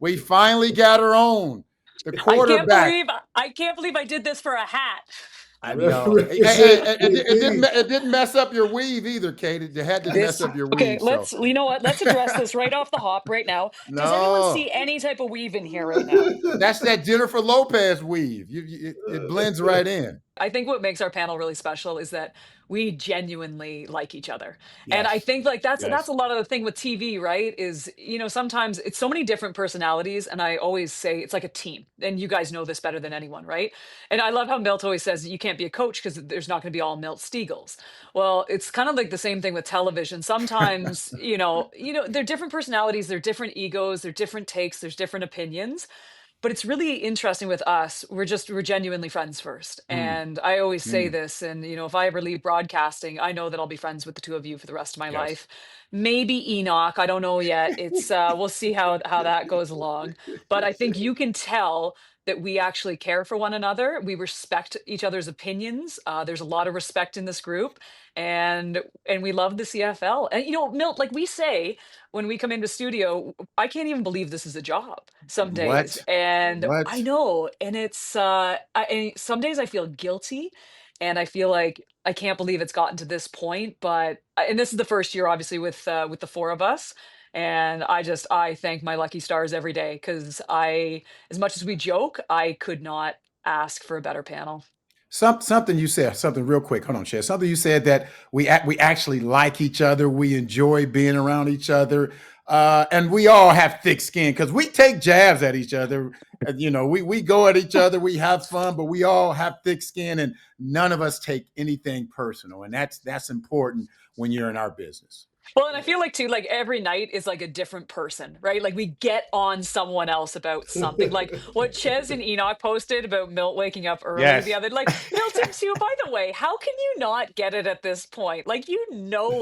We finally got her on. The I can't quarterback. believe I can't believe I did this for a hat. I know. Represent It didn't mess up your weave either, Kate. The hat didn't mess This up your okay, weave. So you know what? Let's address this right off the hop right now. Does anyone no, see any type of weave in here right now? that's that Jennifer Lopez weave. It blends right in. I think what makes our panel really special is that we genuinely like each other. And I Yes. think like that's Yes. a lot of the thing with TV, right? Is sometimes it's so many different personalities and I always say it's like a team. And you guys know this better than anyone, right? And I love how Milt always says you can't be a coach because there's not going to be all Milt Stegals. Well, it's kind of like the same thing with television. Sometimes, they're different personalities, they're different egos, they're different takes, there's different opinions, but it's really interesting with us. We're genuinely friends first. Mm, And I always say mm. this, and if I ever leave broadcasting, I know that I'll be friends with the two of you for the rest of my Yes. life. Maybe Enoch, I don't know yet. It's we'll see how that goes along. But I think you can tell that we actually care for one another. We respect each other's opinions. There's a lot of respect in this group, and we love the CFL. And Milt, like we say when we come into studio, I can't even believe this is a job some days. What? And I What? know, and and some days I feel guilty and I feel like I can't believe it's gotten to this point, but and this is the first year obviously with the four of us. And I thank my lucky stars every day because I, as much as we joke, I could not ask for a better panel. Something you said, something real quick. Hold on, Chad. Something you said that we actually like each other. We enjoy being around each other, and we all have thick skin because we take jabs at each other. We go at each other. We have fun, but we all have thick skin, and none of us take anything personal, and that's important when you're in our business. Well, and I feel like too, like every night is like a different person, right? Like we get on someone else about something. Like what Ches and Enoch posted about Milt waking up early the Yes. other, like Milton too. By the way, how can you not get it at this point? Like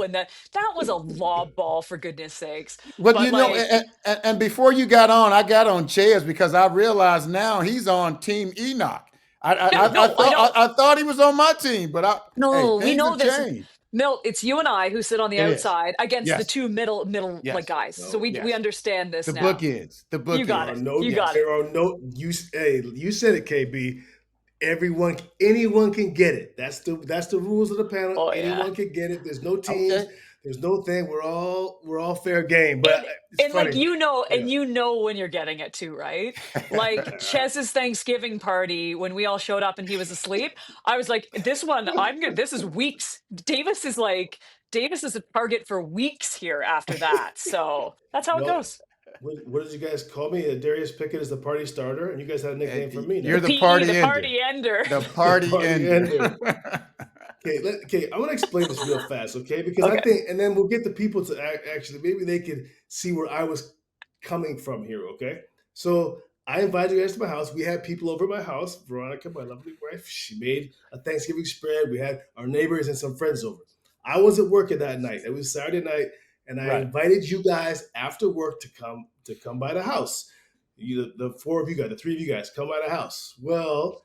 and that was a lob ball for goodness sakes. Well, But like, and before you got on, I got on Chairs because I realized now he's on Team Enoch. no, I know. I thought he was on my team, but hey, No, we things know have this. changed. Milt, it's you and I who sit on the It is. outside against the Yes. two middle like Yes. guys. So No. we Yes. understand The this book now. is. The You book got There it. are is. no. You got Yes. it. There are no. Hey, you said it, KB. Anyone can get it. That's the rules of the panel. Oh yeah. Anyone can get it. There's no teams. Okay. There's no thing. We're all fair game. But it's And like funny. Yeah. when you're getting it too, right? Like Chez's Thanksgiving party when we all showed up and he was asleep. I was like, this is weeks. Davis is a target for weeks here after that. So that's how it No. goes. What did you guys call me? Darius Pickett is the party starter, and you guys had a nickname for me The You're now. the PE, the party ender. party ender. The The party party ender. ender. Okay, I want to explain this real fast, okay? Because I Okay. think, and then we'll get the people to actually, maybe they could see where I was coming from here, okay? So I invited you guys to my house. We had people over at my house. Veronica, my lovely wife, she made a Thanksgiving spread. We had our neighbors and some friends over. I wasn't working that night. It was Saturday night, and I Right. invited you guys after work to come by the house. The four of you guys, the three of you guys, come by the house. Well,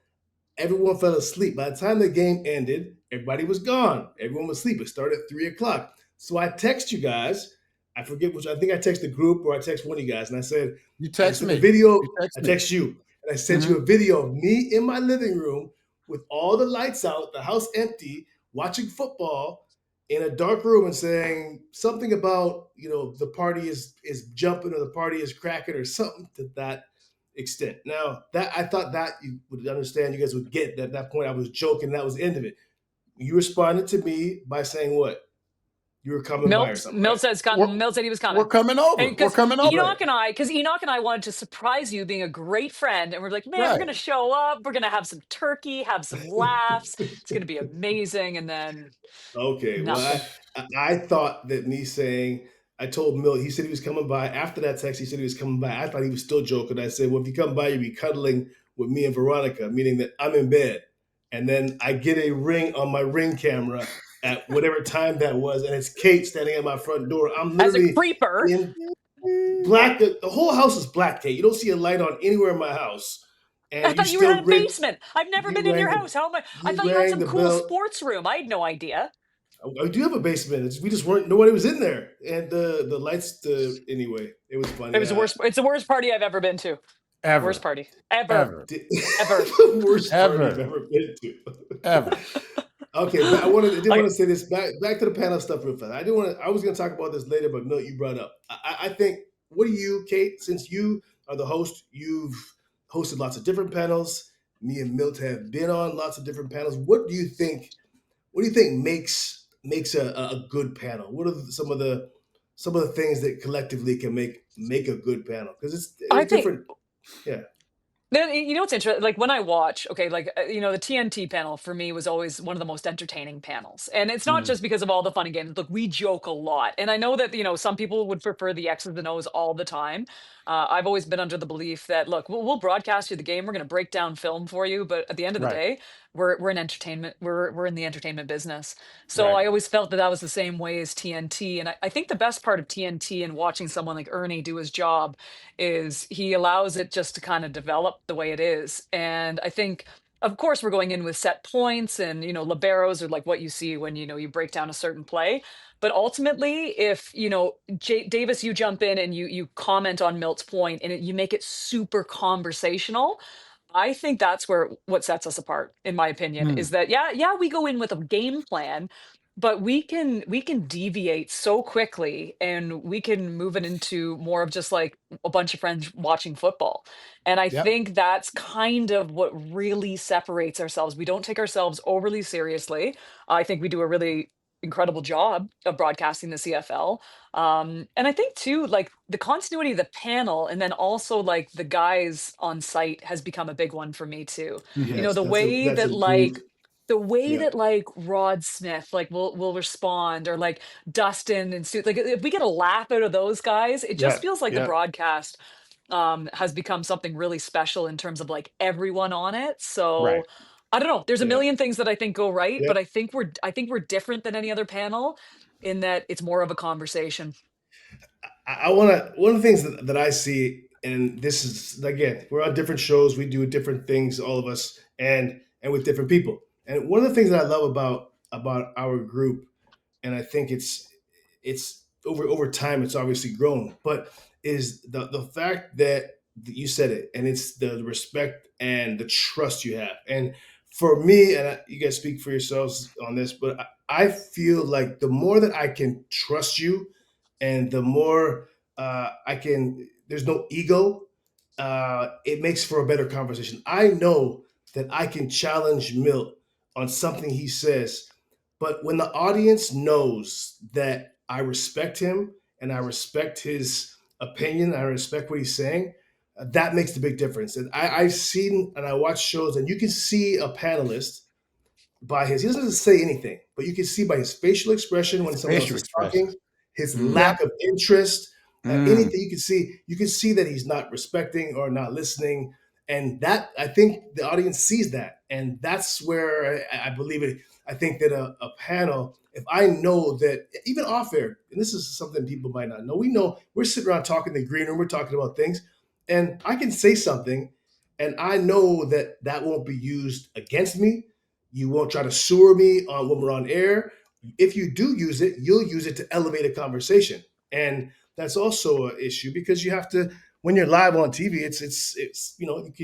everyone fell asleep. By the time the game ended, everybody was gone. Everyone was asleep. It started at 3 o'clock. So I text you guys. I forget which. I think I text the group or I text one of you guys, and I said, You I text sent a me. video. You text I me. text you, and I sent Mhm. you a video of me in my living room with all the lights out, the house empty, watching football in a dark room, and saying something about the party is jumping or the party is cracking or something to that extent. Now that I thought that you would understand, you guys would get that at that point I was joking. That was the end of it. You responded to me by saying what? You were coming by or something, right? We're, Milt said he was we're coming. coming And over. We're because coming over. Right. Enoch and I wanted to surprise you being a great friend. And we're like, man, we're Right. going to show up. We're going to have some turkey, have some laughs. It's going to be amazing. And then Okay. Well, nothing. I thought that me saying I told Mill, he said he was coming by after that text. He said he was coming by. I thought he was still joking. I said, well, if you come by, you'll be cuddling with me and Veronica, meaning that I'm in bed. And then I get a ring on my ring camera at whatever time that was, and it's Kate standing at my front door. I'm As a literally creeper, in black. The whole house is black, Kate. You don't see a light on anywhere in my house, I and you thought you were in still a ring. basement. I've never You been in rang your the house. How am I? I you thought you had rang some the cool bell. sports room. I had no idea. I do have a basement. We just weren't. Nobody was in there, and the lights. Anyway, it was It funny. was the worst. It's the worst party I've ever been to. Worst Ever, party ever, ever, ever. The worst party you've ever, ever been to. ever. Okay, but I did I want to say this back to the panel stuff real fast. I did want to. I was going to talk about this later, but Milt, you brought up. I think. What do you, Kate? Since you are the host, you've hosted lots of different panels. Me and Milt have been on lots of different panels. What do you think? What do you think makes a good panel? What are some of the things that collectively can make a good panel? Because I there's think different. Yeah. then you know what's interesting? Like when I watch, okay, like the TNT panel for me was always one of the most entertaining panels, and it's not Mm, just because of all the fun and games. Look, we joke a lot, and I know that some people would prefer the X's and O's all the time. I've always been under the belief that look, we'll broadcast you the game, we're going to break down film for you, but at the end of the right, day, we're in entertainment, we're in the entertainment business. So right. I always felt that that was the same way as TNT, and I think the best part of TNT and watching someone like Ernie do his job is he allows it just to kind of develop the way it is. And I think, of course, we're going in with set points and, liberos are like what you see when, you break down a certain play. But ultimately, if, Davis, you jump in and you comment on Milt's point and you make it super conversational, I think that's where what sets us apart, in my opinion, Mm, is that yeah, we go in with a game plan, but we can deviate so quickly and we can move it into more of just like a bunch of friends watching football. And I yep. think that's kind of what really separates ourselves. We don't take ourselves overly seriously. I think we do a really incredible job of broadcasting the CFL. And I think too, like the continuity of the panel and then also like the guys on site has become a big one for me too. Hmm. The way That's that a great. Yeah. like Rod Smith like will respond, or like Dustin and Sue, like if we get a laugh out of those guys, it just Yep, feels like the yep. broadcast has become something really special in terms of like everyone on it. Right. So I don't know. There's a Yeah. million things that I think go right, Yep. but I think we're different than any other panel in that it's more of a conversation. I want to. One of the things that I see, and this is again, we're on different shows. We do different things, all of us, and with different people. And one of the things that I love about our group, and I think it's over time, it's obviously grown, but is the fact that you said it, and it's the respect and the trust you have. And for me, and you guys speak for yourselves on this, but I feel like the more that I can trust you, and the more I can, there's no ego. It makes for a better conversation. I know that I can challenge Milt on something he says, but when the audience knows that I respect him and I respect his opinion, I respect what he's saying, that makes the big difference. And I've seen and I watch shows, and you can see a panelist by his, he doesn't say anything, but you can see by his facial expression when someone else Facial is talking, expressions. his Hmm. lack of interest, Mm, anything you can see that he's not respecting or not listening. And that, I think the audience sees that. And that's where I believe it. I think that a panel, if I know that even off air, and this is something people might not know, we know we're sitting around talking in the green room, we're talking about things, and I can say something, and I know that that won't be used against me. You won't try to sewer me when we're on air. If you do use it, you'll use it to elevate a conversation, and that's also an issue because you have to, when you're live on TV. It's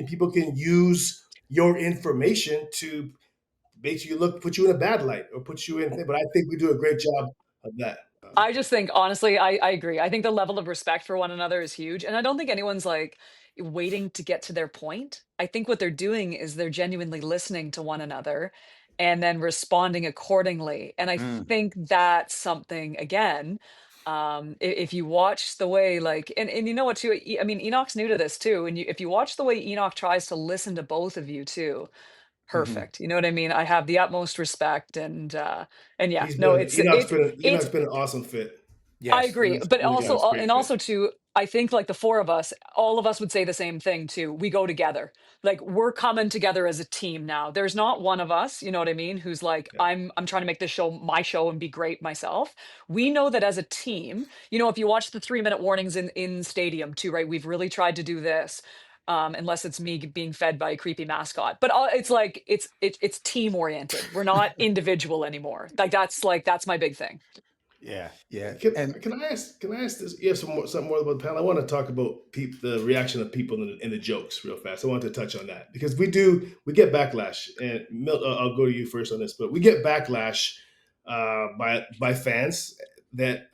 people can use your information to make you look, put you in a bad light or put you in. But I think we do a great job of that. I just think honestly, I agree. I think the level of respect for one another is huge. And I don't think anyone's like waiting to get to their point. I think what they're doing is they're genuinely listening to one another and then responding accordingly. And I mm, think that's something again. If you watch the way like and you know what too, I mean Enoch's new to this too. And if you watch the way Enoch tries to listen to both of you too, hmm. perfect. You know what I mean? I have the utmost respect and yeah, He's no, been it's Enoch's been an awesome fit. I Yes. agree, but Yeah, also it's a great and fit. also too, I think like the 4 of us, all of us would say the same thing too. We go together. Like we're coming together as a team now. There's not one of us, you know what I mean, who's like, Yeah. I'm trying to make this show my show and be great myself. We know that as a team, if you watch the 3-minute warnings in stadium too, right? We've really tried to do this. unless it's me being fed by a creepy mascot. But it's like it's team oriented. We're not individual anymore. That's my big thing. Yeah, yeah. Can, And can I ask this? You have something more about the panel. I want to talk about the reaction of people in the jokes real fast. I wanted to touch on that because we get backlash. And Milt, I'll go to you first on this, but we get backlash by fans that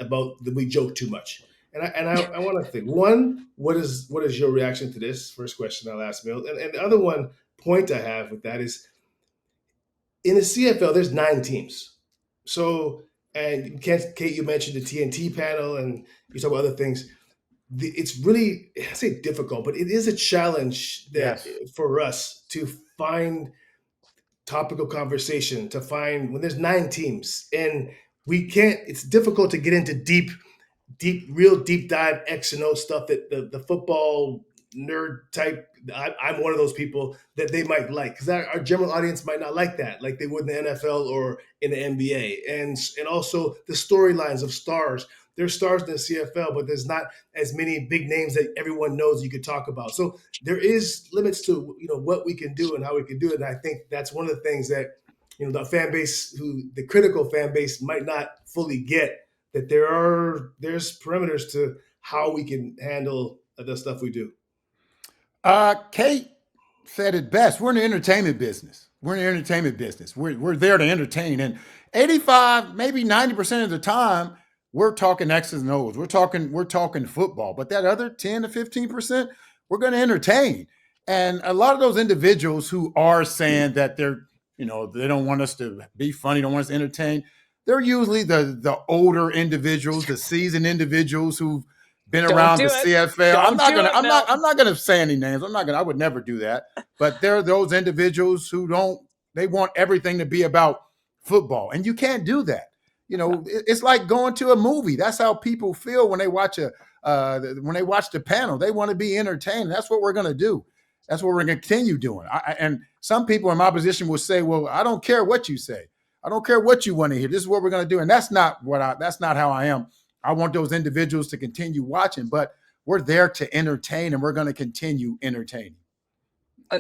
we joke too much. And I want to think, one, what is your reaction to this? First question I'll ask Milt, and the other point I have with that is, in the CFL, there's 9 teams. So, and Kate, you mentioned the TNT panel, and you talk about other things. It's really, I say difficult, but it is a challenge that for us to find topical conversation, to find when there's 9 teams, and we can't. It's difficult to get into real deep dive X and O stuff that the football nerd type. I'm one of those people that they might like, because our general audience might not like that, like they would in the NFL or in the NBA, and also the storylines of stars. There's stars in the CFL, but there's not as many big names that everyone knows you could talk about. So there is limits to what we can do and how we can do it. And I think that's one of the things that the fan base, the critical fan base, might not fully get, that there's perimeters to how we can handle the stuff we do. Kate said it best. We're in the entertainment business. We're there to entertain. And 85, maybe 90% of the time, we're talking X's and O's. We're talking football. But that other 10 to 15%, we're going to entertain. And a lot of those individuals who are saying that they don't want us to be funny, don't want us to entertain, they're usually the older individuals, the seasoned individuals who've been around the CFL. I'm not gonna say any names. I would never do that. But there are those individuals who they want everything to be about football. And you can't do that. It's like going to a movie. That's how people feel when they watch the panel. They want to be entertained. That's what we're gonna do. That's what we're gonna continue doing. And some people in my position will say, well, I don't care what you say. I don't care what you want to hear. This is what we're going to do. And that's not how I am. I want those individuals to continue watching, but we're there to entertain, and we're going to continue entertaining.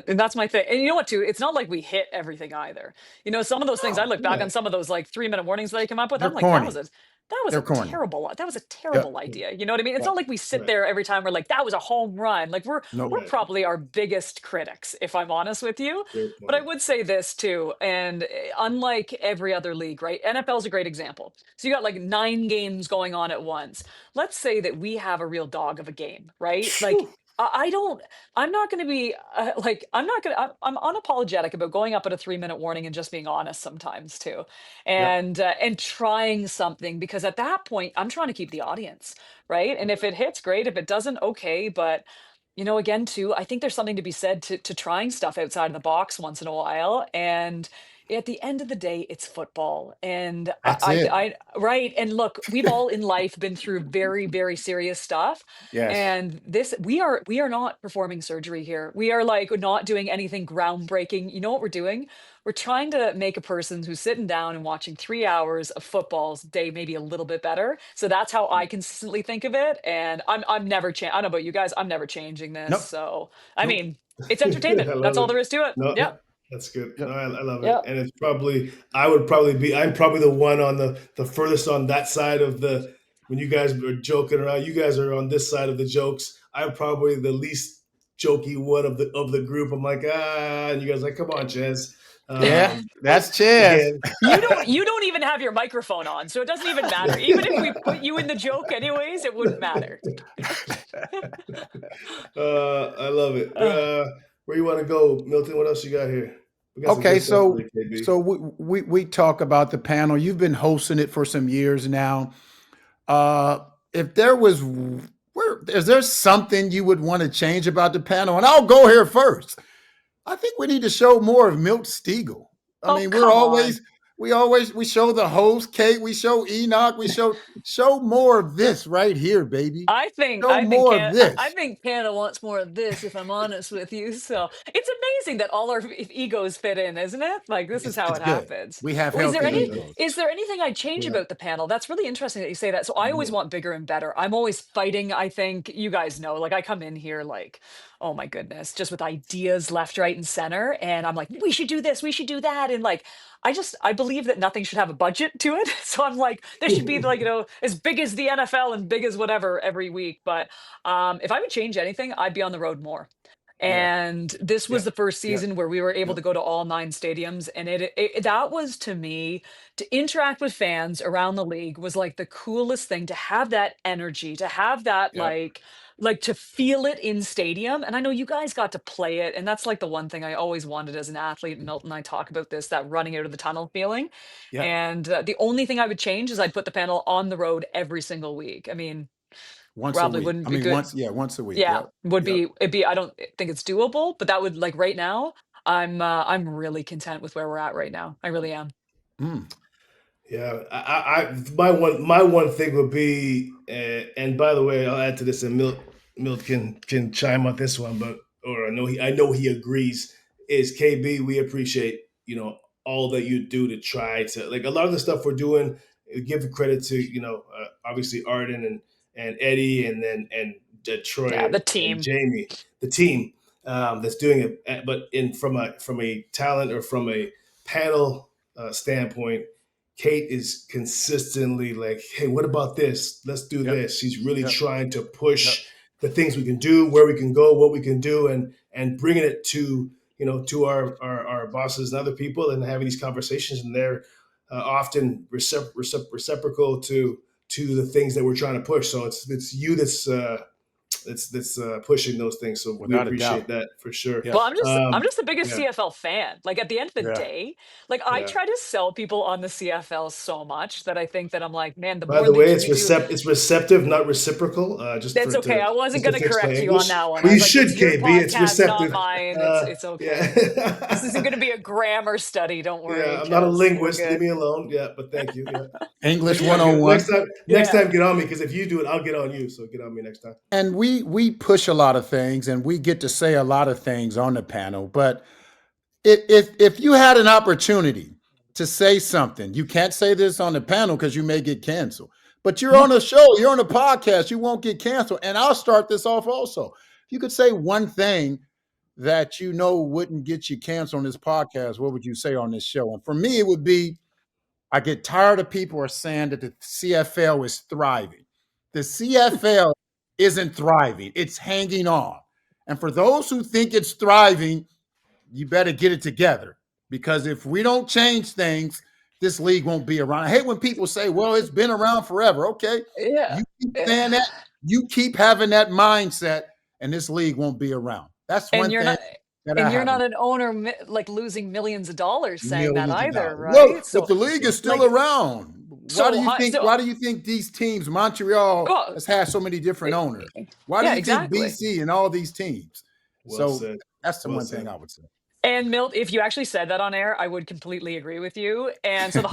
And that's my thing. And you know what, too? It's not like we hit everything either. Some of those things, I look back on some of those like 3-minute warnings that they come up with. They're I'm like, corny. that was a terrible idea. You know what I mean? It's not like we sit there every time we're like, that was a home run. Like we're probably our biggest critics, if I'm honest with you. But I would say this too, and unlike every other league, right? NFL is a great example. So you got like 9 games going on at once. Let's say that we have a real dog of a game, right? Like I'm not going to be I'm unapologetic about going up at a 3-minute warning and just being honest sometimes too. And trying something, because at that point I'm trying to keep the audience, right? And if it hits, great. If it doesn't, okay. But again, too, I think there's something to be said to trying stuff outside of the box once in a while. And at the end of the day, it's football. And That's it. right. And look, we've all in life been through very, very serious stuff. Yes. And we are not performing surgery here. We are like not doing anything groundbreaking. You know what we're doing? We're trying to make a person who's sitting down and watching 3 hours of football's day maybe a little bit better. So that's how I consistently think of it. And I'm never I don't know about you guys. I'm never changing this. Nope. So I mean, it's entertainment. That's all there is to it. No, yeah. That's good. No, I love it. And it's I'm probably the one on the furthest on that side of when you guys are joking around, you guys are on this side of the jokes. I'm probably the least jokey one of the group. I'm like, and you guys are like, come on, Chaz. That's Chaz. You don't even have your microphone on, so it doesn't even matter. Even if we put you in the joke anyways, it wouldn't matter. I love it. Where you want to go, Milton? What else you got here? Okay, so we talk about the panel. You've been hosting it for some years now. If there was, is there something you would want to change about the panel? And I'll go here first. I think we need to show more of Milt Stegall. I mean, we show the host, Kate, we show Enoch, we show more of this right here, baby. I think Canada wants more of this, if I'm honest with you. So it's amazing that all our egos fit in, isn't it? Like this is how It's it good. happens. We have Oh, is there healthy any Yeah. egos. is there anything I'd change Yeah. about the panel? That's really interesting that you say that. So I always Yeah. want bigger and better. I'm always fighting, I think. You guys know, like I come in here like, oh my goodness, just with ideas left, right, and center. And I'm like, we should do this, we should do that. And like I believe that nothing should have a budget to it. So I'm like, this should be like, as big as the NFL and big as whatever every week. But if I would change anything, I'd be on the road more. Yeah. And this Yeah. was the first Yeah. season where we were able Yeah. to go to all 9 stadiums, and that was to me to interact with fans around the league was like the coolest thing to have that energy, to have that Yeah. like to feel it in stadium. And I know you guys got to play it, and that's like the one thing I always wanted as an athlete. And Milton and I talk about this, that running out of the tunnel feeling. Yeah. And the only thing I would change is I'd put the panel on the road every single week. I mean, Once a probably week. wouldn't I be mean, good. once a week. Yeah, Yep. would Yep. be it'd be I don't think it's doable, but that would like right now, I'm really content with where we're at right now. I really am. Mm. Yeah, my one thing would be, and by the way, I'll add to this, and Milt can chime on this one, but or I know he agrees. Is KB? We appreciate all that you do to try to like a lot of the stuff we're doing. Give the credit to obviously Arden and Eddie, and then and Troy Yeah, the and team. Jamie, the team that's doing it. But in from a talent or from a panel standpoint, Kate is consistently like, "Hey, what about this? Let's do Yep. this." She's really Yep. trying to Yep. push the things we can do, where we can go, what we can do, and bringing it to to our bosses and other people, and having these conversations. And they're often reciprocal to the things that we're trying to push. So it's you that's pushing those things. So we Without a appreciate doubt. that for sure. Well, Yes. I'm just the biggest Yeah, CFL fan. Like at the end of the Yeah. day, like I yeah. try to sell people on the CFL so much that I think that I'm like, man, the By more the way, leagues it's we do, it's receptive, not reciprocal. Just that's for okay. to I wasn't just to gonna fix my correct you on English. that one. Well, I you was like, should, it's your KB. It's podcast, not receptive. mine. It's okay. This isn't Yeah. gonna be a grammar study. Don't worry, Yeah, I'm not a Jess. We're linguist. Leave good. me alone. Yeah, but thank you. Yeah, English next time, get, 101. next Yeah. time, get on me, because if you do it, I'll get on you. So get on me next time. And we push a lot of things and we get to say a lot of things on the panel. But if you had an opportunity to say something, you can't say this on the panel because you may get canceled. But you're on a show, you're on a podcast, you won't get canceled. And I'll start this off also. If you could say one thing that you know wouldn't get you canceled on this podcast, what would you say on this show? And for me, it would be I get tired of people are saying that the CFL is thriving. The CFL isn't thriving, it's hanging on. And for those who think it's thriving, you better get it together because if we don't change things, this league won't be around. I hate when people say, well, it's been around forever. Okay. Yeah. You keep saying Yeah. that, you keep having that mindset, and this league won't be around. That's And one you're thing not that I and you're have not an owner like losing millions of dollars saying that millions of either, dollars. Well, right? but So the league is still like around. Why do so you high think? so Why do you think these teams, Montreal, well, has had so many different owners? Why do yeah, you think exactly. BC and all these teams? Well So said. that's the Well one thing said. I would say. And Milt, if you actually said that on air, I would completely agree with you. And so my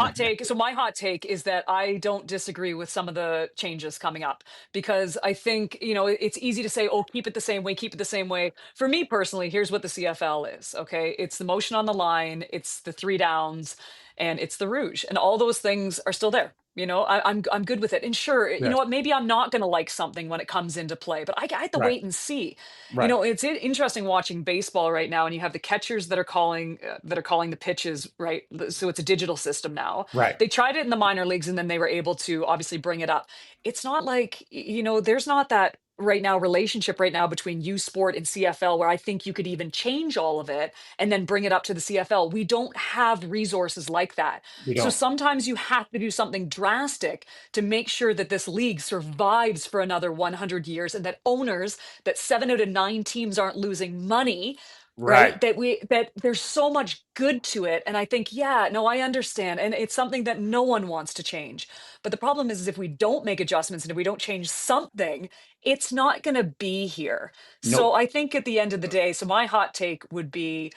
hot take is that I don't disagree with some of the changes coming up because I think, it's easy to say, oh, keep it the same way, keep it the same way. For me personally, here's what the CFL is, okay? It's the motion on the line, it's the three downs, and it's the rouge. And all those things are still there. I'm good with it. And sure, you know Yes. what? Maybe I'm not going to like something when it comes into play, but I have to Right. wait and see. Right. It's interesting watching baseball right now, and you have the catchers that are calling the pitches, right? So it's a digital system now. Right. They tried it in the minor leagues, and then they were able to obviously bring it up. It's not like there's not that right now relationship right now between U Sport and CFL where I think you could even change all of it and then bring it up to the CFL. We don't have resources like that. We So don't. sometimes you have to do something drastic to make sure that this league survives for another 100 years and that owners that 7 out of 9 teams aren't losing money, Right. right? That there's so much good to it. And I think, yeah, no, I understand. And it's something that no one wants to change. But the problem is if we don't make adjustments and if we don't change something, it's not going to be here. So Nope. I think at the end of the day, so my hot take would be,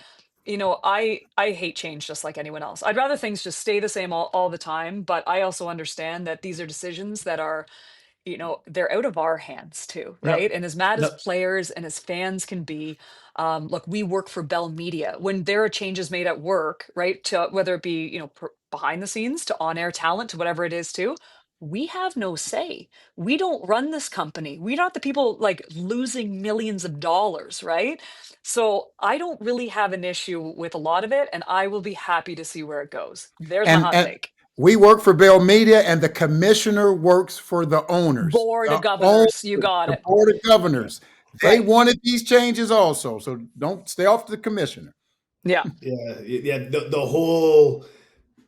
I hate change just like anyone else. I'd rather things just stay the same all the time, but I also understand that these are decisions that are they're out of our hands too, Yep. right? And as mad as Yep. players and as fans can be, look, we work for Bell Media. When there are changes made at work, right, to whether it be, behind the scenes to on-air talent to whatever it is too, we have no say. We don't run this company. We're not the people like losing millions of dollars, right? So I don't really have an issue with a lot of it, and I will be happy to see where it goes. There's my hot And take. we work for Bell Media, and the commissioner works for the owners. Board of The owners, governors, you got the it. board of governors. They Right. wanted these changes also. So don't stay off the commissioner. Yeah. Yeah. The whole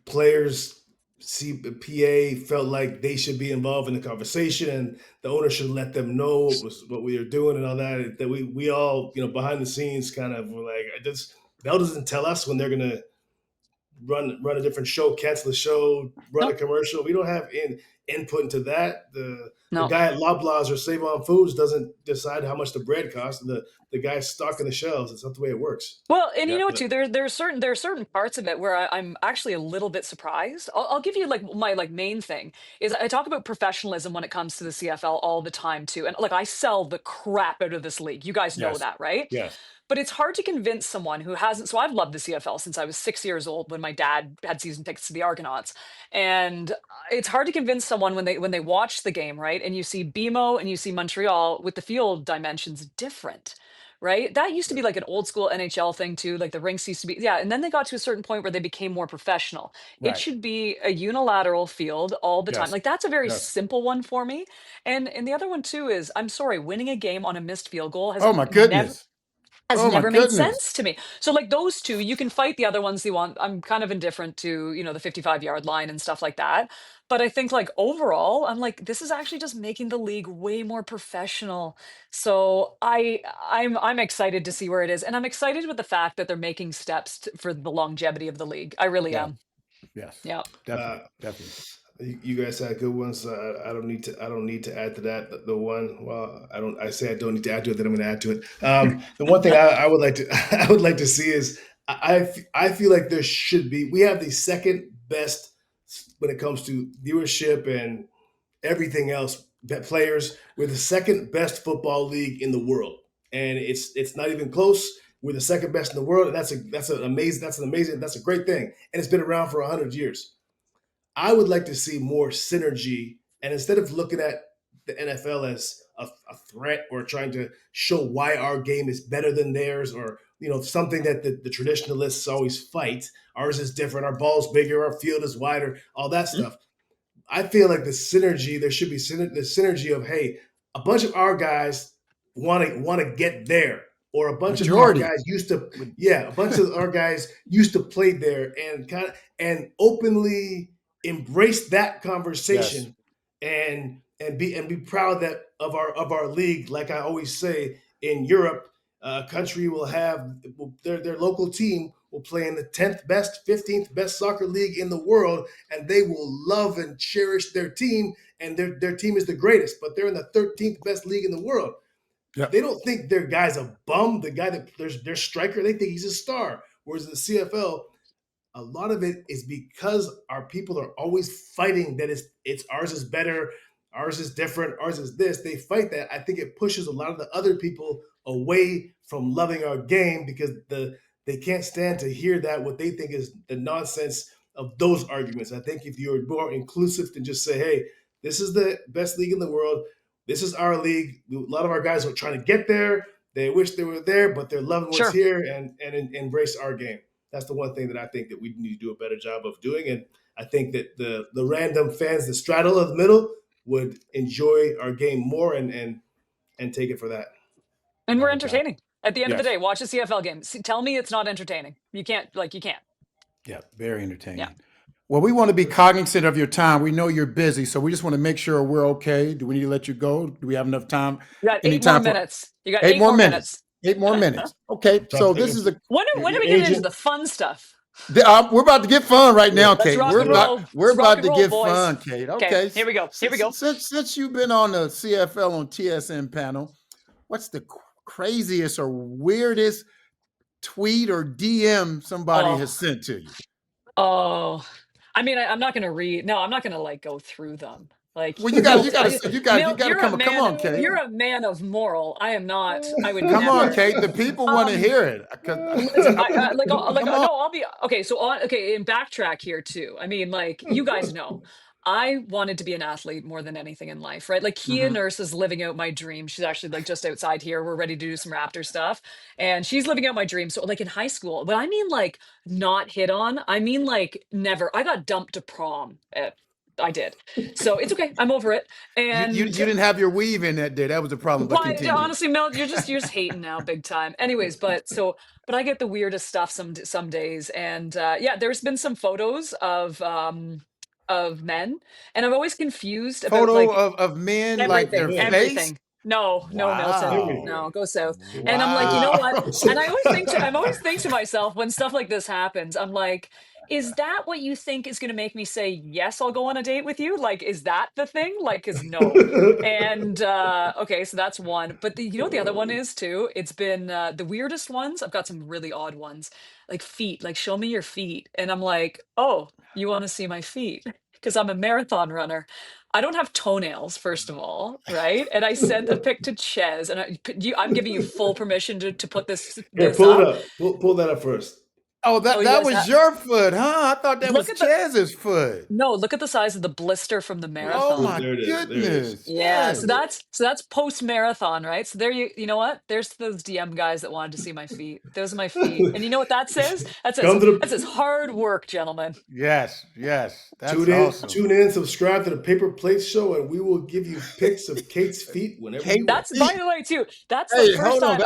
players CPA felt like they should be involved in the conversation, and the owner should let them know what we are doing and all that. That we all behind the scenes kind of were like, Bell doesn't tell us when they're gonna run a different show, cancel the show, run a No, commercial. We don't have input into that. The no. guy at Loblaws or Save On Foods doesn't decide how much the bread costs. The guy stocking the shelves. It's not the way it works. Well, and you Yeah. know what But too, there are certain parts of it where I'm actually a little bit surprised. I'll give you like my like main thing is I talk about professionalism when it comes to the CFL all the time too. And like I sell the crap out of this league. You guys know Yes. that, right? Yes. But it's hard to convince someone who hasn't. So I've loved the CFL since I was 6 years old when my dad had season tickets to the Argonauts, and it's hard to convince someone when they watch the game, right? And you see BMO and you see Montreal with the field dimensions different, right? That used to be like an old school NHL thing too. Like the rinks used to be, yeah. And then they got to a certain point where they became more professional. It Right. should be a unilateral field all the time. Yes. Like that's a very Yes. simple one for me. And the other one too is I'm sorry, winning a game on a missed field goal Oh my never goodness. has Oh my never made goodness. sense to me. So like those two, you can fight the other ones you want. I'm kind of indifferent to, the 55-yard line and stuff like that. But I think like overall, I'm like, this is actually just making the league way more professional. So I'm excited to see where it is. And I'm excited with the fact that they're making steps for the longevity of the league. I really Yeah. am. Yes. Yeah. uh, Definitely. Definitely. you guys had good ones. I don't need to. I don't need to add to that. The one. Well, I don't. I say I don't need to add to it. Then I'm going to add to it. The one thing I would like to. I would like to see is. I feel like there should be. We have the second best when it comes to viewership and everything else. Bet players. We're the second best football league in the world, and it's not even close. We're the second best in the world, and that's a great thing, and it's been around for 100 years. I would like to see more synergy, and instead of looking at the NFL as a threat or trying to show why our game is better than theirs, or something that the traditionalists always fight. Ours is different. Our ball's bigger. Our field is wider. All that stuff. I feel like the synergy. There should be the synergy of, hey, a bunch of our guys want to get there, or a bunch of our Majority. guys used to, yeah, a bunch of our guys used to play there, and openly embrace that Yes. conversation, and be proud that of our league. Like I always say, in Europe, a country will have their local team will play in the 10th best, 15th best soccer league in the world, and they will love and cherish their team, and their team is the greatest, but they're in the 13th best league in the world. Yep. They don't think their guy's a bum. The guy that their striker, they think he's a star. Whereas in the CFL, a lot of it is because our people are always fighting that it's ours is better, ours is different, ours is this. They fight that. I think it pushes a lot of the other people away from loving our game, because they can't stand to hear that, what they think is the nonsense of those arguments. I think if you're more inclusive than just say, hey, this is the best league in the world, this is our league. A lot of our guys are trying to get there. They wish they were there, but they're loving what's Sure. here, and embrace our game. That's the one thing that I think that we need to do a better job of doing. And I think that the random fans that straddle in the middle would enjoy our game more, and take it for that. And we're No doubt. entertaining. At the end of the Yes. day, watch a CFL game. Tell me it's not entertaining. You can't. Yeah. Very Yeah. entertaining. Well, we want to be cognizant of your time. We know you're busy, so we just want to make sure we're okay. Do we need to let you go? Do we have enough time? You got Any 8 more time for minutes. You got 8 eight more more minutes? minutes. 8 more minutes. Okay. So Talk this to is a When do your we get into agent. the fun stuff? we're about to get fun right Yeah, now, Let's Kate. rock let's We're and do it. about roll. we're Let's rock about and to roll, get boys. fun, Kate. Okay, Okay. here we go. Here we go. Since you've been on the CFL on TSN panel, what's the craziest or weirdest tweet or DM somebody has Oh, sent to you? oh. I mean, I'm not gonna read. No, I'm not gonna like go through them. Like Well, Milt, you Milt, got to come on, Kate. you're a man of moral. I am not. I would Come on, never. Kate. The people want to hear it. Listen, Come on. no, I'll be okay. So okay, and backtrack here too. I mean, like you guys know, I wanted to be an athlete more than anything in life, right? Like Kia Mhm. Nurse is living out my dream. She's actually like just outside here. We're ready to do some Raptor stuff, and she's living out my dream. So like in high school, but I mean like not hit on. I mean like never. I got dumped to prom. I did. So it's okay. I'm over it. You And didn't have your weave in that day. That was the problem. But why, continue. honestly, Mel, you're just hating now, big time. Anyways, but I get the weirdest stuff some days, and yeah, there's been some photos of men, and I'm always confused about Photo like of men like their everything, Man, face. everything. No, no, Milton, Wow. no, go south. And I'm like, you know Wow. what? And I'm always think to myself when stuff like this happens, I'm like, is that what you think is going to make me say yes? I'll go on a date with you. Like, is that the thing? Like, cause no. And okay, so that's one. But you know what the other one is too? It's been the weirdest ones. I've got some really odd ones, like feet. Like, show me your feet, and I'm like, oh, you want to see my feet? Because I'm a marathon runner. I don't have toenails, first of all, right? And I sent a pic to Ches, and I'm giving you full permission to put Here, this pull it up. up. Pull that up first. Oh, Oh, you that guys was have your foot, huh? I thought that look was at the Chaz's foot. no, look at the size of the blister from the Oh marathon. my There it is. There it is. goodness. Yeah, Yes. so that's post marathon, right? So there you know what? There's those DM guys that wanted to see my feet. Those are my feet. And you know what that says? Come to That says the hard work, gentlemen. Yes. Yes. That's awesome. tune in, subscribe to the Paper Plate Show, and we will give you pics of Kate's feet whenever Kate you want. That's by feet. the way too. Hey, hold on.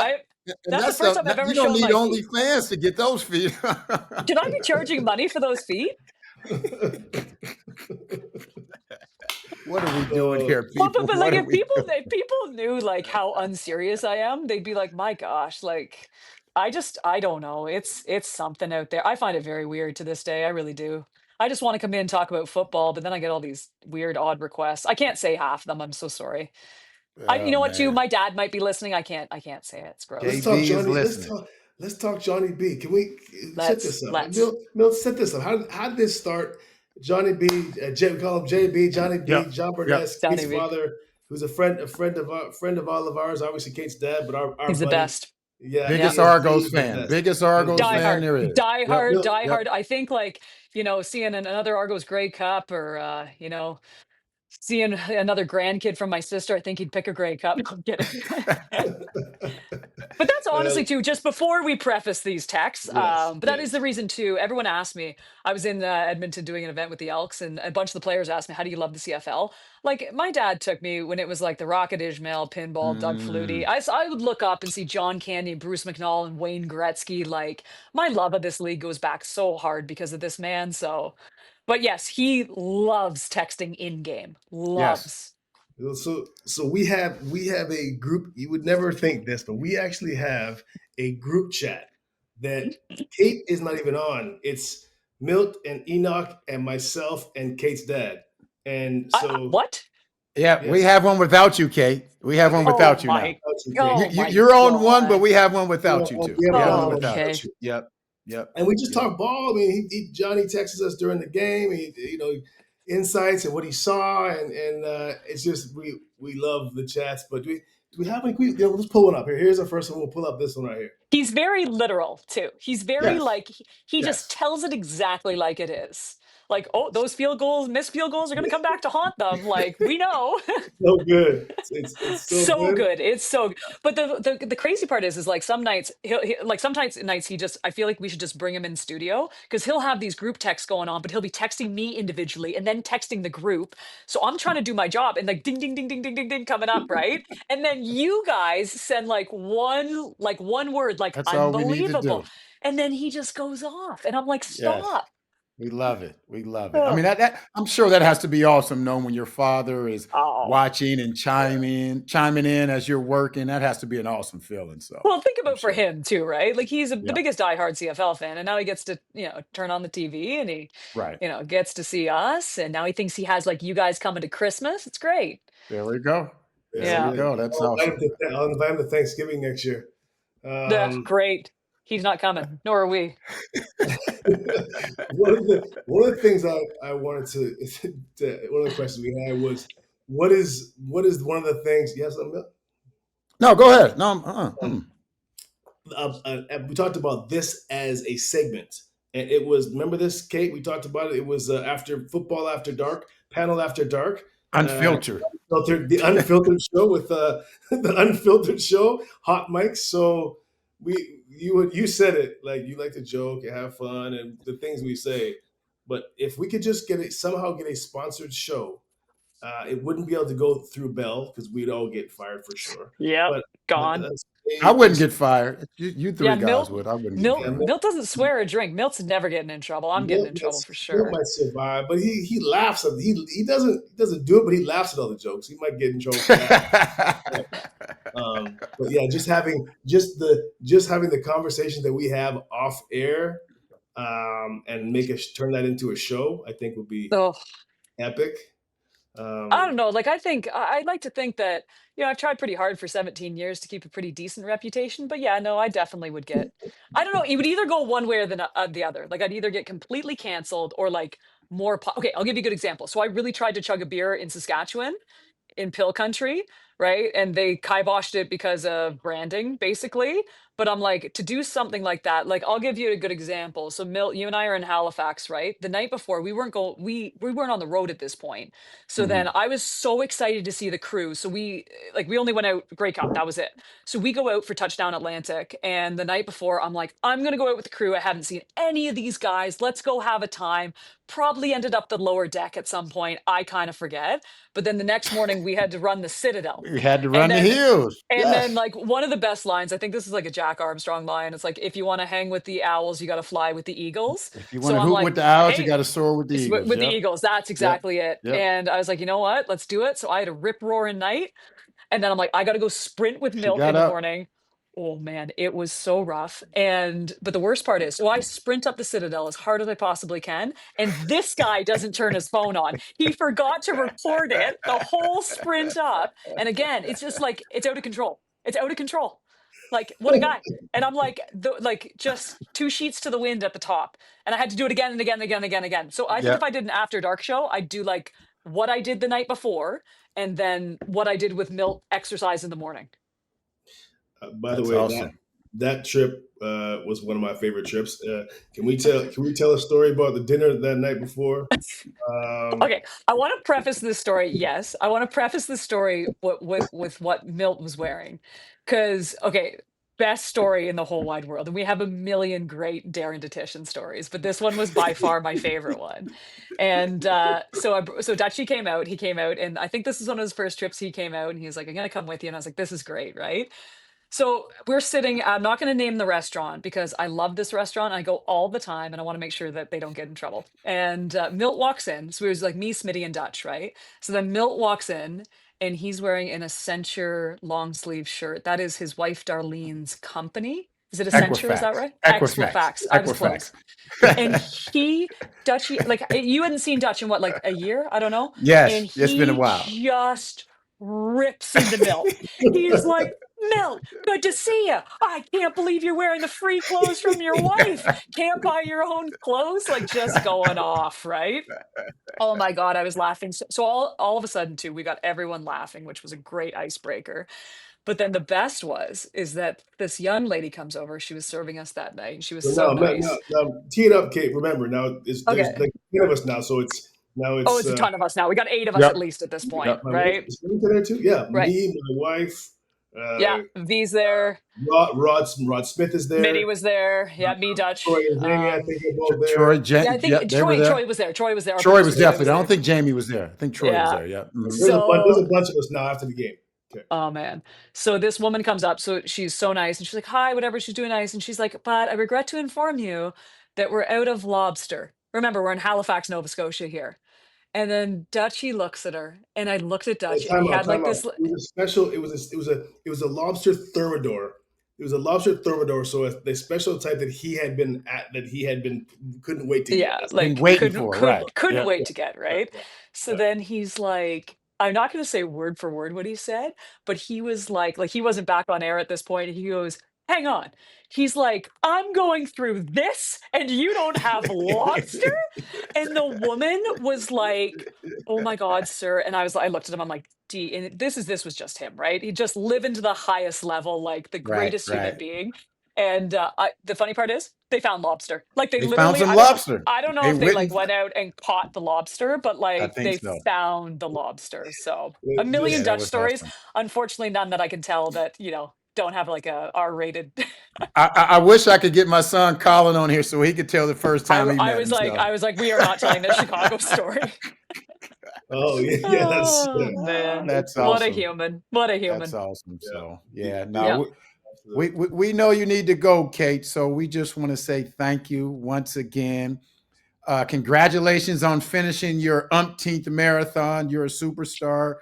And That's the first time I've ever you don't shown need my feet. OnlyFans to get those feet. Should I be charging money for those feet? What are we doing here, Well, people? but like What are we doing? if people knew like how unserious I am, they'd be like, "My gosh, like I don't know. It's something out there." I find it very weird to this day. I really do. I just want to come in and talk about football, but then I get all these weird, odd requests. I can't say half of them. I'm so sorry. You Oh know what, too? man. My dad might be listening. I can't say it. It's Let's gross. talk JB is Johnny. listening. Let's talk Johnny B. Can we set this up? Let's. Milt, set this up. How did this start? Johnny B. We call him JB. Johnny B. Yep. John Yep. Burness, Johnny Kate's B. father, who's a friend of all of ours. Obviously, Kate's dad, but our He's the buddy. best. Yeah, Yeah. Biggest he is Argos the fan. best. Biggest Argos Die fan hard, there is. Yep. Milt, die Yep. hard. I think like, seeing another Argos Grey Cup or, seeing another grandkid from my sister, I think he'd pick a Grey Cup. No, I'm kidding. But that's honestly well, too, just before we preface these texts, yes, but that is the yes. reason too. Everyone asked me, I was in Edmonton doing an event with the Elks, and a bunch of the players asked me, how do you love the CFL? Like, my dad took me when it was like the Rocket Ishmael, Pinball, Doug Flutie. Mm, I would look up and see John Candy, Bruce McNall, and Wayne Gretzky. Like, my love of this league goes back so hard because of this man. So, but yes, he loves texting in game. yes. Loves. So we have a group. You would never think this, but we actually have a group chat that Kate is not even on. It's Milt and Enoch and myself and Kate's dad. And so What? Yeah, we yes, have one without you, Kate. We have one Oh without you now. my, Kate. oh my You're on one, but God. we have one without you too. We have We have one one Oh, without okay. without you. you. Yep. Yep. And we just Yep. talk ball. I mean, Johnny texts us during the game. Insights and what he saw, and it's just we love the chats. But do we have any? Let's pull one up here. Here's our first one. We'll pull up this one right here. He's very literal too. He's very Yes. like he just Yes. tells it exactly like it is. Like, oh, those missed field goals are going to come back to haunt them. Like, we know. So good. It's so So good. good. It's so good. But the crazy part is like some nights like sometimes nights he just I feel like we should just bring him in studio because he'll have these group texts going on, but he'll be texting me individually and then texting the group. So I'm trying to do my job and like ding ding ding ding ding ding ding coming up, right? And then you guys send like one word like That's all we need to unbelievable. do. And then he just goes off and I'm like, Yes. stop. We love it. We love it. I Oh, mean, that I'm sure that has to be awesome knowing when your father is oh. watching and chiming in as you're working. That has to be an awesome feeling. So Well, think I'm about for sure. him too, right? Like he's the Yeah. biggest diehard CFL fan, and now he gets to, turn on the TV and he, Right. gets to see us, and now he thinks he has like you guys coming to Christmas. It's great. There we go. There So we Yeah. go. That's awesome. I'll invite him to Thanksgiving next year. Yeah, Um, great. He's not coming, nor are we. One of the things I wanted one of the questions we had was what is one of the things? Yes, No, go ahead. No, we talked about this as a segment, and it was, remember this, Kate? We talked about it. It was after football after dark, panel after dark, uh, unfiltered. the unfiltered show with the unfiltered show, hot mics. So you said it, like, you like to joke and have fun and the things we say, but if we could just somehow get a sponsored show, it wouldn't be able to go through Bell because we'd all get fired for sure. Yep, But gone. I wouldn't get fired. You Yeah, three guys would. I wouldn't get fired. Milt doesn't swear or drink. Milt's never getting in trouble. I'm getting in trouble for Milt sure. might survive, but he laughs at he doesn't do it, but he laughs at all the jokes. He might get in trouble for that. But yeah, just having the conversation that we have off air, and turn that into a show, I think would be Oh, epic. I don't know. Like, I'd like to think that, I've tried pretty hard for 17 years to keep a pretty decent reputation. But yeah, no, I definitely would get, I don't know. It would either go one way or the other. Like, I'd either get completely canceled or like okay, I'll give you a good example. So I really tried to chug a beer in Saskatchewan, in pill country, right? And they kiboshed it because of branding, basically. But I'm like, to do something like that, like, I'll give you a good example. So Milt, you and I are in Halifax, right? The night before, we weren't on the road at this point. So then Mhm. I was so excited to see the crew. So we only went out Grey Cup, that was it. So we go out for Touchdown Atlantic. And the night before, I'm like, I'm gonna go out with the crew. I haven't seen any of these guys. Let's go have a time. Probably ended up the lower deck at some point. I kind of forget. But then the next morning we had to run the Citadel. You had to And run the then hills. and then Yes. like one of the best lines, I think this is like a Jack Armstrong line. It's like, if you want to hang with the owls, you got to fly with the eagles. If you want So to I'm hoop with like, the owls, you hey, got to soar with the it's eagles. with the Yep. Eagles. That's Yep. exactly it. Yep. And I was like, you know what? Let's do it. So I had a rip roaring night. And then I'm like, I got to go sprint with She Milt got in the up. morning. Oh man, it was so rough. But the worst part is, so I sprint up the Citadel as hard as I possibly can. And this guy doesn't turn his phone on. He forgot to record it the whole sprint up. And again, it's just like, it's out of control. It's out of control. Like, what a guy. And I'm like, just two sheets to the wind at the top. And I had to do it again and again and again and again and again. So I think if Yep. I did an after dark show, I'd do like what I did the night before and then what I did with Milt exercise in the morning. By the That's way, awesome. that trip was one of my favorite trips. Can we tell a story about the dinner that night before? Okay, I want to preface this story. Yes, I want to preface this story with what Milt was wearing, because okay, best story in the whole wide world, and we have a million great Darren Detition stories, but this one was by far my favorite one. And so Dutchie came out. He came out, and I think this is one of his first trips. He came out, and he was like, "I'm gonna come with you," and I was like, "This is great, right?" So we're sitting, I'm not going to name the restaurant because I love this restaurant. I go all the time and I want to make sure that they don't get in trouble. And Milt walks in. So it was like me, Smitty, and Dutch, right? So then Milt walks in and he's wearing an Accenture long sleeve shirt. That is his wife Darlene's company. Is it Accenture? Is that Equifax. right? Equifax. Equifax. I was Equifax. close. And Dutchie, like you hadn't seen Dutch in what, like a year? I don't know. And Yes, it's been a he while. just rips into Milt. He's like, Milt, good to see you. I can't believe you're wearing the free clothes from your wife. Can't buy your own clothes? Like, just going off, right? Oh my God, I was laughing. So all of a sudden, too, we got everyone laughing, which was a great icebreaker. But then the best is that this young lady comes over. She was serving us that night, and she was So so now, nice. tee it up, Kate. Remember, now there's Okay. like 10 of us now, so it's Oh, it's a ton of us now. We got 8 of us at Yep. least at this point, Yep. my wife. right? Is Renita there too? Yeah, Right. me, my wife, Yeah. V's there. Rod Smith is Mitty there. was there. Yeah, me, Troy Dutch. and Jamie, I think, are both there. Yeah, I think Yep, they were Troy there. was there. Troy was there. Our Troy was producer Troy definitely was there. I there. don't think Jamie was there. I think Troy was Yeah. there. Yeah. Mhm. There's So, a bunch of us now after the game. Okay. oh man. So this woman comes up. So she's so nice, and she's like, "Hi, whatever." She's doing nice, and she's like, "But I regret to inform you that we're out of lobster. Remember, we're in Halifax, Nova Scotia here." And then Dutchie looks at her, and I looked at Dutch, and he had like Time out. this. It was a special. It was a lobster thermidor. It was a lobster thermidor. So it's the special type that he had been couldn't wait to get. Yeah, That's Been like waiting couldn't for, could right. couldn't Yep. wait to get, right? yeah, So yeah. then he's like, I'm not going to say word for word what he said, but he was like he wasn't back on air at this point. He goes, hang on. He's like, I'm going through this and you don't have lobster? And the woman was like, oh my God, sir. And I looked at him, I'm like, D, and this was just him, right? He just living to the highest level, like the Right, greatest human right. being. And the funny part is they found lobster. Like they They found literally, some lobster. I don't know They if they went like and went out and caught the lobster, but I like think they so. found the lobster. So a Yeah, million Just that Dutch was stories. awesome. Unfortunately, none that I can tell that, don't have like a R-rated. I wish I could get my son Colin on here so he could tell the first time he I met was like, himself. we are not telling the Chicago story. oh yeah, yeah, that's Oh man, That's what a awesome. human! What a That's human! awesome. yeah, So yeah, yeah, Yeah. no, we, absolutely. we we know you need to go, Kate. So we just want to say thank you once again. Congratulations on finishing your umpteenth marathon. You're a superstar.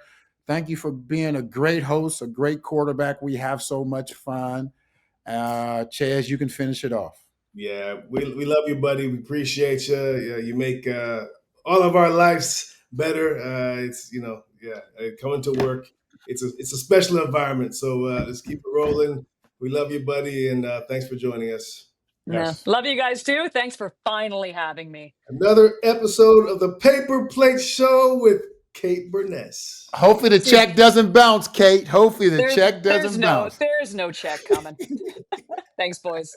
Thank you for being a great host, a great quarterback. We have so much fun. Chaz, you can finish it off. Yeah, we love you, buddy. We appreciate you. Yeah, you make all of our lives better. It's yeah, coming to work. It's a special environment. So let's keep it rolling. We love you, buddy, and thanks for joining us. Yeah, Yes. love you guys too. Thanks for finally having me. Another episode of the Paper Plate Show with Kate Beirness. Hopefully the See, check doesn't bounce, Kate. Hopefully the there's check there's doesn't no bounce. there's no check coming. Thanks, boys.